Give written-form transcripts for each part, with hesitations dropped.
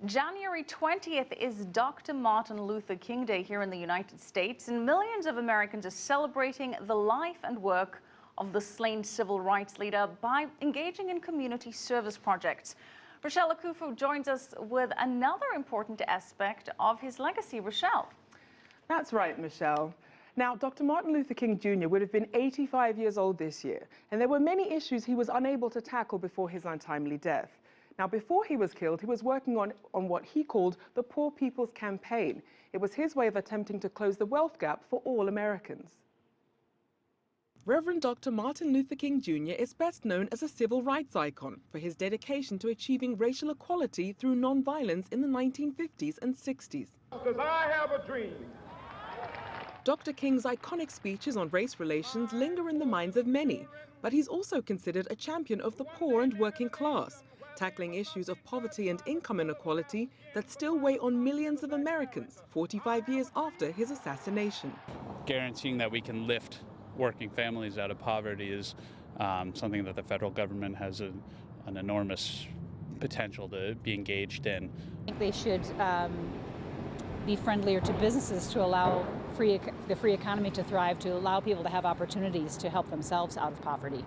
January 20th is Dr. Martin Luther King Day here in the United States, and millions of Americans are celebrating the life and work of the slain civil rights leader by engaging in community service projects. Rachelle Akuffo joins us with another important aspect of his legacy. Rachelle. That's right, Michelle. Now, Dr. Martin Luther King Jr. would have been 85 years old this year, and there were many issues he was unable to tackle before his untimely death. Now, before he was killed, he was working on what he called the Poor People's Campaign. It was his way of attempting to close the wealth gap for all Americans. Reverend Dr. Martin Luther King Jr. is best known as a civil rights icon for his dedication to achieving racial equality through nonviolence in the 1950s and 60s. Because I have a dream. Dr. King's iconic speeches on race relations linger in the minds of many, but he's also considered a champion of the poor and working class, tackling issues of poverty and income inequality that still weigh on millions of Americans 45 years after his assassination. Guaranteeing that we can lift working families out of poverty is something that the federal government has an enormous potential to be engaged in. I think they should be friendlier to businesses to allow the free economy to thrive, to allow people to have opportunities to help themselves out of poverty.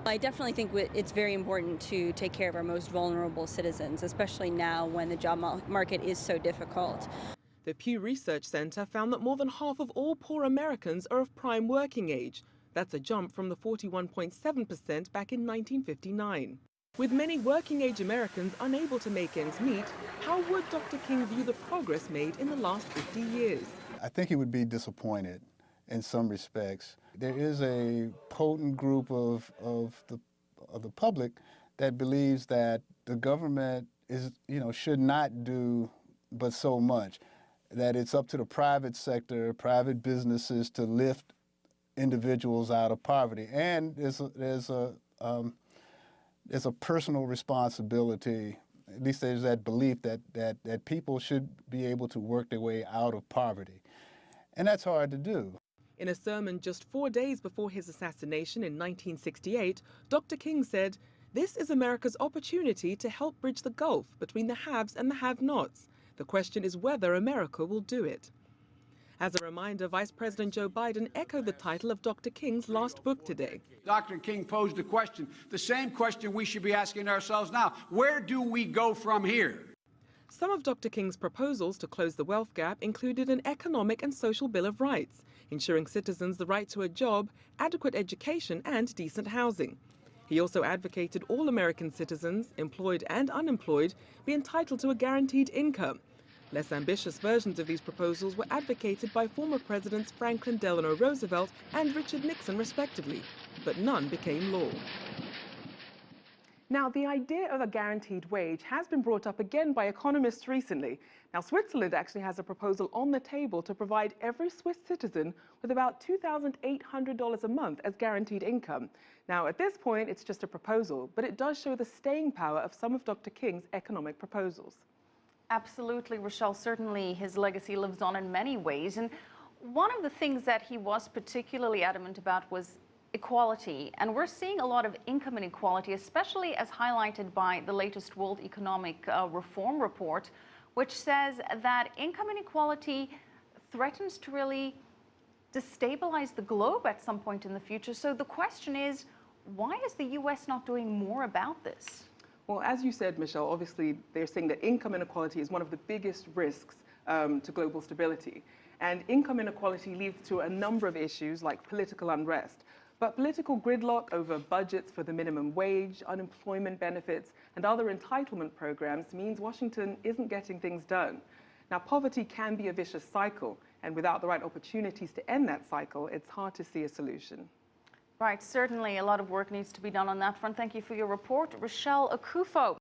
I definitely think it's very important to take care of our most vulnerable citizens, especially now when the job market is so difficult. The Pew Research Center found that more than half of all poor Americans are of prime working age. That's a jump from the 41.7% back in 1959. With many working-age Americans unable to make ends meet, how would Dr. King view the progress made in the last 50 years? I think he would be disappointed in some respects. There is a potent group of the public that believes that the government should not do but so much, that it's up to the private sector, private businesses to lift individuals out of poverty. And there's a personal responsibility, at least there's that belief that people should be able to work their way out of poverty. And that's hard to do. In a sermon just 4 days before his assassination in 1968, Dr. King said, "This is America's opportunity to help bridge the gulf between the haves and the have-nots. The question is whether America will do it." As a reminder, Vice President Joe Biden echoed the title of Dr. King's last book today. Dr. King posed a question, the same question we should be asking ourselves now. Where do we go from here? Some of Dr. King's proposals to close the wealth gap included an economic and social bill of rights, ensuring citizens the right to a job, adequate education, and decent housing. He also advocated all American citizens, employed and unemployed, be entitled to a guaranteed income. Less ambitious versions of these proposals were advocated by former Presidents Franklin Delano Roosevelt and Richard Nixon, respectively, but none became law. Now, the idea of a guaranteed wage has been brought up again by economists recently. Now, Switzerland actually has a proposal on the table to provide every Swiss citizen with about $2,800 a month as guaranteed income. Now, at this point, it's just a proposal, but it does show the staying power of some of Dr. King's economic proposals. Absolutely, Rachelle. Certainly his legacy lives on in many ways. And one of the things that he was particularly adamant about was equality. And we're seeing a lot of income inequality, especially as highlighted by the latest World Economic Reform report, which says that income inequality threatens to really destabilize the globe at some point in the future. So the question is, why is the U.S. not doing more about this? Well, as you said, Michelle, obviously they're saying that income inequality is one of the biggest risks to global stability. And income inequality leads to a number of issues like political unrest. But political gridlock over budgets for the minimum wage, unemployment benefits, and other entitlement programs means Washington isn't getting things done. Now, poverty can be a vicious cycle, and without the right opportunities to end that cycle, it's hard to see a solution. Right, certainly a lot of work needs to be done on that front. Thank you for your report, Rachelle Akuffo.